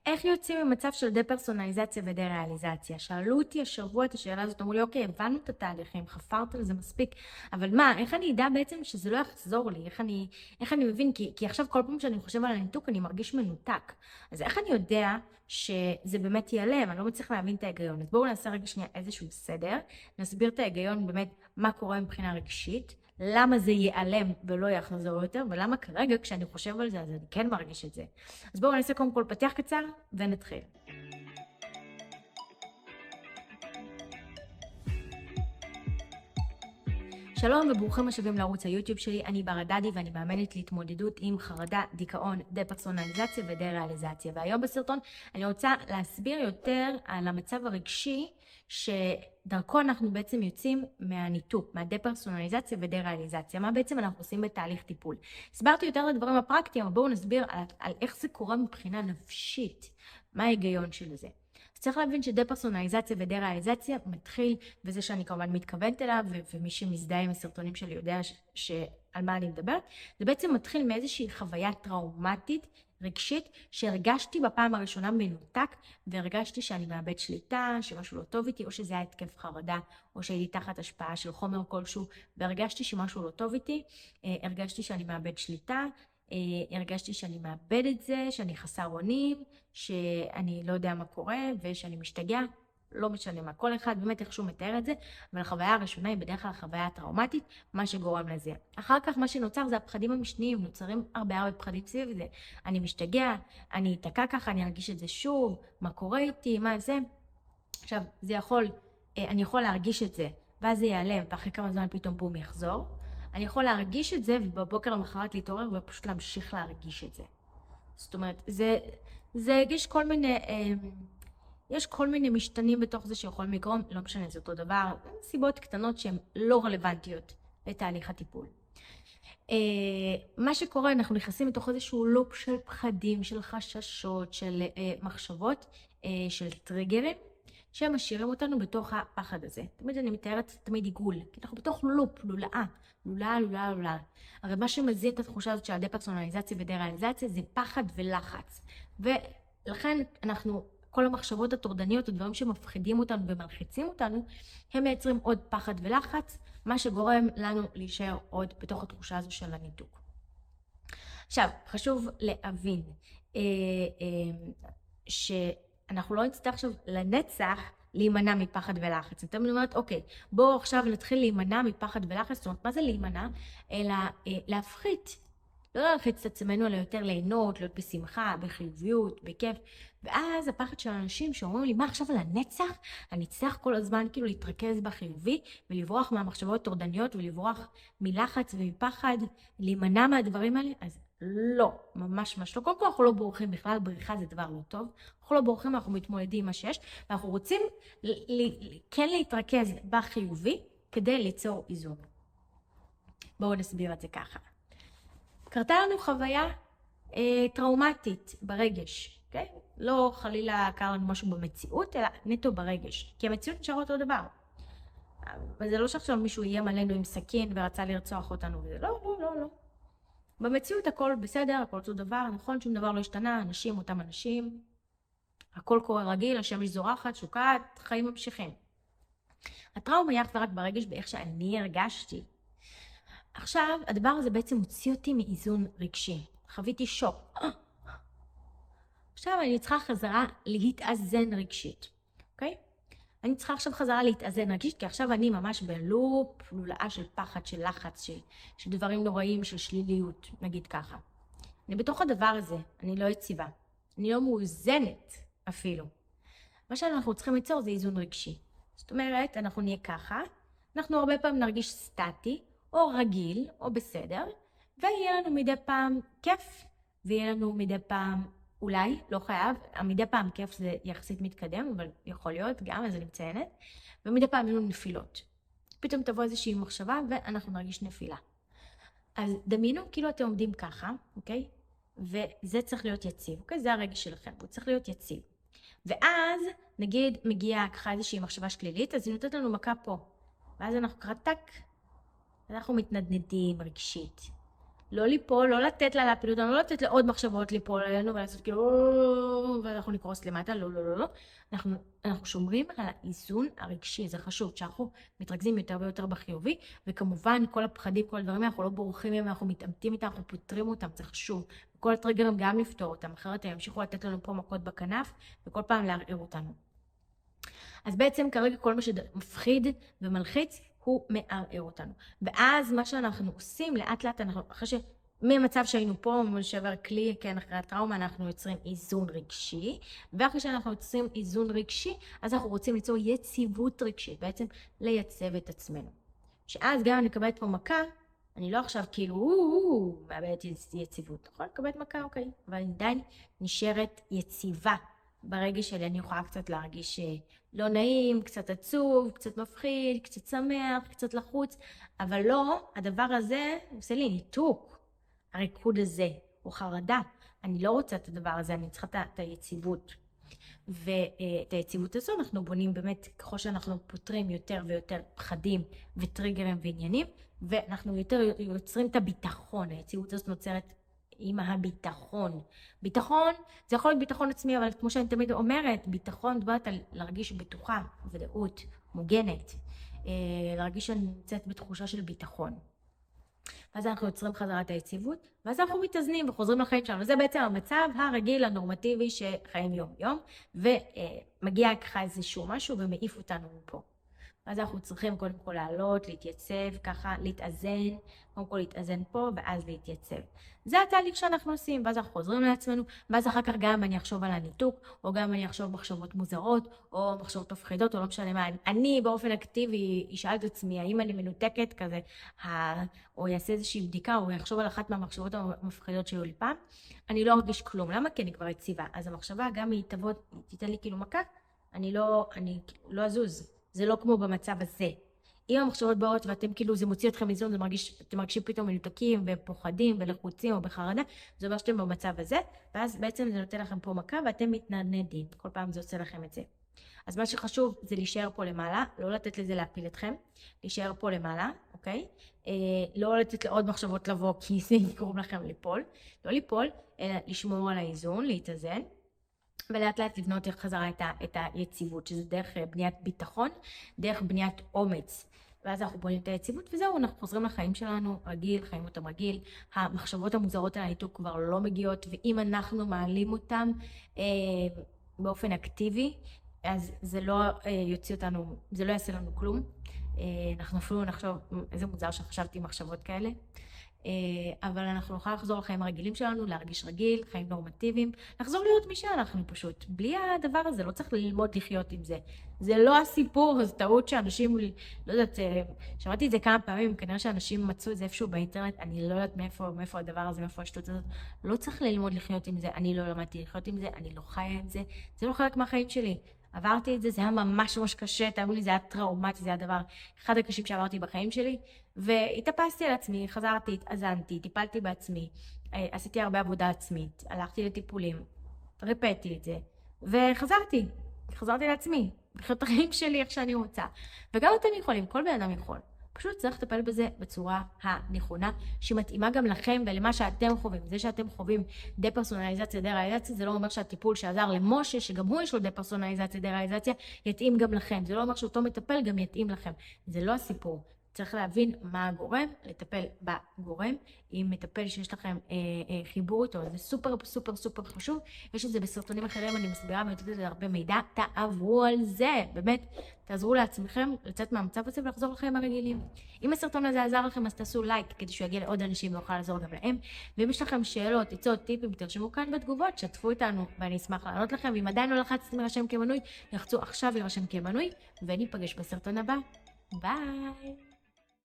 איך יוצאים ממצב של דה-פרסונליזציה ודה-ריאליזציה? שאלו אותי השבוע את השאלה הזאת, אמרו לי, אוקיי, הבנו את התהליכים, חפרת לזה מספיק, אבל מה, איך אני אדע בעצם שזה לא יחזור לי? איך אני מבין? כי עכשיו כל פעם שאני חושב על הניתוק, אני מרגיש מנותק. אז איך אני יודע שזה באמת ייעלם? אני לא מצליח להבין את ההיגיון. אז בואו נעשה רגע שנייה איזשהו סדר, נסביר את ההיגיון באמת מה קורה מבחינה רגשית, למה זה ייעלם ולא יחזור יותר, ולמה כרגע כשאני חושב על זה, אז אני כן מרגיש את זה. אז בואו נעשה קודם כל פתיח קצר ונתחיל. שלום וברוכים השבים לערוץ היוטיוב שלי, אני בר הדדי ואני מאמנת להתמודדות עם חרדה, דיכאון, דה-פרסונליזציה ודה-ריאליזציה. והיום בסרטון אני רוצה להסביר יותר על המצב הרגשי שדרכו אנחנו בעצם יוצאים מהניתוק, מהדה-פרסונליזציה ודה-ריאליזציה. מה בעצם אנחנו עושים בתהליך טיפול? הסברתי יותר לדברים הפרקטיים, אבל בואו נסביר על איך זה קורה מבחינה נפשית, מה ההיגיון של זה. צריך להבין שדה-פרסונליזציה ודה-ריאליזציה מתחיל, וזה שאני כמובן מתכוונת אליו, ומי שמזדהה עם הסרטונים שלי יודע על מה אני מדברת, זה בעצם מתחיל מאיזושהי חוויה טראומטית, רגשית, שהרגשתי בפעם הראשונה מנותק, והרגשתי שאני מאבד שליטה, שמשהו לא טוב איתי, או שזה היה התקף חרדה, או שהייתי תחת השפעה של חומר כלשהו, והרגשתי שמשהו לא טוב איתי, הרגשתי שאני מאבד שליטה, הרגשתי שאני מאבד את זה, שאני חסר אונים, שאני לא יודע מה קורה ושאני משתגע, לא משנה מה, כל אחד באמת איכשהו מתאר את זה, אבל החוויה הראשונה היא בדרך כלל החוויה הטראומטית, מה שגורם לזה. אחר כך מה שנוצר זה הפחדים המשניים, נוצרים הרבה פחדים סביב זה, אני משתגע, אני אתקע ככה, אני ארגיש את זה שוב, מה קורה איתי, מה זה. עכשיו, אני יכול להרגיש את זה, ואז זה ייעלם, ואחרי כמה זמן פתאום בום יחזור. אני יכול להרגיש את זה, ובבוקר למחרת להתעורר ופשוט להמשיך להרגיש את זה. זאת אומרת, יש כל מיני משתנים בתוך זה שיכולים לגרום, לא משנה, זה אותו דבר, סיבות קטנות שהן לא רלוונטיות לתהליך הטיפול. מה שקורה, אנחנו נכנסים לתוך איזשהו לופ של פחדים, של חששות, של מחשבות, של טריגרים, שהם משאירים אותנו בתוך הפחד הזה. תמיד אני מתארת תמיד עיגול, כי אנחנו בתוך לופ, לולאה. הרי מה שמזין את התחושה הזאת של הדה-פרסונליזציה ודה-ריאליזציה זה פחד ולחץ. ולכן כל המחשבות הטורדניות, הדברים שמפחידים אותנו ומלחיצים אותנו, הם מייצרים עוד פחד ולחץ, מה שגורם לנו להישאר עוד בתוך התחושה הזו של הניתוק. עכשיו, חשוב להבין שאנחנו לא נצטרך עכשיו לנצח להימנע מפחד ולחץ. אני תמיד אומרת, אוקיי, בואו עכשיו נתחיל להימנע מפחד ולחץ. זאת אומרת, מה זה להימנע? אלא להפחית. לא להלחיץ את עצמנו, אלא יותר ליהנות, להיות בשמחה, בחיוביות, בכיף. ואז הפחד של האנשים שאומרים לי, מה עכשיו על הנצח? אני אצטרך כל הזמן כאילו להתרכז בחיובי, ולברוח מהמחשבות טורדניות, ולברוח מלחץ ומפחד, להימנע מהדברים האלה. אז לא, ממש לא. קודם כל אנחנו לא בורחים בכלל, בריחה זה דבר לא טוב. אנחנו לא בורחים, אנחנו מתמודדים עם מה שיש, ואנחנו רוצים כן להתרכז בחיובי, כדי ליצור איזון. בואו נסביר את זה ככה. קרתה לנו חוויה טראומטית ברגש, אוקיי? לא חלילה קרה לנו משהו במציאות, אלא נטו ברגש, כי המציאות נשארה אותו דבר. וזה לא שעכשיו מישהו איים עלינו עם סכין ורצה לרצוח אותנו, וזה לא. במציאות הכל בסדר, הכל אותו דבר, נכון? שום דבר לא השתנה, אנשים אותם אנשים, הכל קורה רגיל, השמש זורחת, שוקעת, חיים ממשיכים. הטראומה היא אך ורק ברגש באיך שאני הרגשתי. עכשיו, הדבר הזה בעצם הוציא אותי מאיזון רגשי. חוויתי שוק. עכשיו אני צריכה חזרה להתאזן רגשית, אוקיי? אני צריכה עכשיו חזרה להתאזן רגשית, כי עכשיו אני ממש בלופ, לולאה של פחד, של לחץ, של דברים נוראים, של שליליות, נגיד ככה. אני בתוך הדבר הזה, אני לא יציבה. אני לא מאוזנת אפילו. מה שאנחנו צריכים ליצור זה איזון רגשי. זאת אומרת, אנחנו נהיה ככה, אנחנו הרבה פעמים נרגיש סטטי, או רגיל, או בסדר, ויהיה לנו מדי פעם כיף, ויהיה לנו מדי פעם, אולי, לא חייב, מדי פעם כיף זה יחסית מתקדם, אבל יכול להיות גם, אז אני מציינת, ומדי פעם יהיו לנו נפילות. פתאום תבוא איזושהי מחשבה, ואנחנו נרגיש נפילה. אז דמיינו, כאילו אתם עומדים ככה, אוקיי? וזה צריך להיות יציב, אוקיי? זה הרגש שלכם, הוא צריך להיות יציב. ואז, נגיד, מגיעה ככה איזושהי מחשבה שלילית, אז היא נותנת לנו מכה פה. ואז אנחנו קרטק, אנחנו מתנדנדים רגשית. לא ליפול, לא לתת לה להפיל אותנו, לא לתת לעוד מחשבות ליפול עלינו ולעשות כאילו, ואנחנו נקרוס למטה, לא, לא, לא, לא. אנחנו שומרים על האיזון הרגשי, זה חשוב, שאנחנו מתרכזים יותר ויותר בחיובי, וכמובן כל הפחדים, כל הדברים, אנחנו לא בורחים מהם, אנחנו מתאמתים איתם, אנחנו פותרים אותם, זה חשוב. כל הטריגרים גם לפתור אותם, אחרת הם ימשיכו לתת לנו פה מכות בכנף, וכל פעם לערער אותנו. אז בעצם כרגע כל מה שמפחיד ומלחיץ, הוא מערער אותנו. ואז מה שאנחנו עושים, לאט לאט אנחנו, אחרי מהמצב שהיינו פה, שבר כלי, כן, אחרי הטראומה, אנחנו יוצרים איזון רגשי, ואחרי שאנחנו יוצרים איזון רגשי, אז אנחנו רוצים ליצור יציבות רגשית, בעצם לייצב את עצמנו. שאז גם אני אקבלת פה מכה, אני לא עכשיו כאילו, מאבדת יציבות. יכול לקבלת מכה, אוקיי, אבל אני עדיין נשארת יציבה. ברגע שלי אני יכולה קצת להרגיש לא נעים, קצת עצוב, קצת מפחיד, קצת שמח, קצת לחוץ, אבל לא, הדבר הזה עושה לי ניתוק. הריקוד הזה, או חרדה. אני לא רוצה את הדבר הזה, אני צריכה את היציבות. ואת היציבות הזו אנחנו בונים באמת, ככל שאנחנו פותרים יותר ויותר פחדים וטריגרים ועניינים, ואנחנו יותר יוצרים את הביטחון. היציבות הזאת נוצרת עם הביטחון. ביטחון, זה יכול להיות ביטחון עצמי, אבל כמו שאני תמיד אומרת, ביטחון דברת על להרגיש בטוחה, ודאות, מוגנת. להרגיש שאני נמצאת בתחושה של ביטחון. ואז אנחנו יוצרים חזרה את היציבות, ואז אנחנו מתאזנים וחוזרים לחיים שלנו. וזה בעצם המצב הרגיל, הנורמטיבי שחיים יום יום, ומגיע ככה איזשהו משהו ומעיף אותנו מפה. ואז אנחנו צריכים קודם כל לעלות, להתייצב, ככה להתאזן, קודם כל להתאזן פה ואז להתייצב. זה התהליך שאנחנו עושים, ואז אנחנו חוזרים לעצמנו, ואז אחר כך גם אני אחשוב על הניתוק, או גם אני אחשוב מחשבות מוזרות, או מחשבות מפחידות, או לא משנה מה. אני באופן אקטיבי אשאל את עצמי, האם אני מנותקת כזה, או יעשה איזושהי בדיקה, או יחשוב על אחת מהמחשבות המפחידות שהיו לי פעם, אני לא ארגיש כלום. למה? כי אני כבר יציבה. אז המחשבה גם היא תיתן לי כאילו מכה, אני לא אזוז. זה לא כמו במצב הזה. אם המחשבות באות ואתם כאילו, זה מוציא אתכם איזון, אתם מרגישים פתאום מנותקים ופוחדים ולחוצים או בחרדה, זה אומר שאתם במצב הזה, ואז בעצם זה נותן לכם פה מכה ואתם מתנדנדים. כל פעם זה עושה לכם את זה. אז מה שחשוב זה להישאר פה למעלה, לא לתת לזה להפיל אתכם, להישאר פה למעלה, אוקיי? לא לתת לעוד מחשבות לבוא, כי זה יקרום לכם ליפול. לא ליפול, אלא לשמור על האיזון, להתאזן. ולאט לאט לבנות חזרה את היציבות, שזה דרך בניית ביטחון, דרך בניית אומץ. ואז אנחנו בונים את היציבות, וזהו, אנחנו חוזרים לחיים שלנו רגיל, חיים אותם רגיל. המחשבות המוזרות על הניתוק כבר לא מגיעות, ואם אנחנו מעלים אותם באופן אקטיבי, אז זה לא יוציא אותנו, זה לא יעשה לנו כלום. אנחנו אפילו נחשוב, איזה מוזר שחשבתי מחשבות כאלה. אבל אנחנו נוכל לחזור לחיים הרגילים שלנו, להרגיש רגיל, חיים נורמטיביים, לחזור להיות מי שאנחנו פשוט. בלי הדבר הזה, לא צריך ללמוד לחיות עם זה. זה לא הסיפור, זו טעות שאנשים, לא יודעת, שמעתי את זה כמה פעמים, כנראה שאנשים מצאו את זה איפשהו באינטרנט, אני לא יודעת מאיפה הדבר הזה, מאיפה השטות הזאת. לא צריך ללמוד לחיות עם זה, אני לא למדתי לחיות עם זה, אני לא חיה עם זה, זה לא חלק מהחיים שלי. עברתי את זה, זה היה ממש קשה, תאמרו לי, זה היה טראומטי, זה היה דבר אחד הקשים שעברתי בחיים שלי, והתאפסתי על עצמי, חזרתי, התאזנתי, טיפלתי בעצמי, עשיתי הרבה עבודה עצמית, הלכתי לטיפולים, ריפאתי את זה, וחזרתי לעצמי, לחיות את החיים שלי איך שאני רוצה, וגם אתם יכולים, כל בן אדם יכול. פשוט צריך לטפל בזה בצורה הנכונה, שמתאימה גם לכם ולמה שאתם חווים. זה שאתם חווים דה-פרסונליזציה, דה-ריאליזציה, זה לא אומר שהטיפול שעזר למשה, שגם הוא יש לו דה-פרסונליזציה, דה-ריאליזציה, יתאים גם לכם. זה לא אומר שאותו מטפל גם יתאים לכם. זה לא הסיפור. צריך להבין מה הגורם, לטפל בגורם. אם מטפל שיש לכם חיבור איתו, זה סופר סופר סופר חשוב. יש את זה בסרטונים אחרים, אני מסבירה ונותנת לזה הרבה מידע. תעברו על זה, באמת, תעזרו לעצמכם לצאת מהמצב הזה ולחזור לחיים הרגילים. אם הסרטון הזה עזר לכם, אז תעשו לייק כדי שהוא יגיע לעוד אנשים ויוכל לעזור גם להם. ואם יש לכם שאלות, עצות, טיפים, תרשמו כאן בתגובות, שתפו איתנו ואני אשמח לענות לכם. ואם עדיין לא לחצתם להירשם כמנוי, לחצו עכשיו להירשם כמנוי, וניפגש בסרטון הבא. ביי!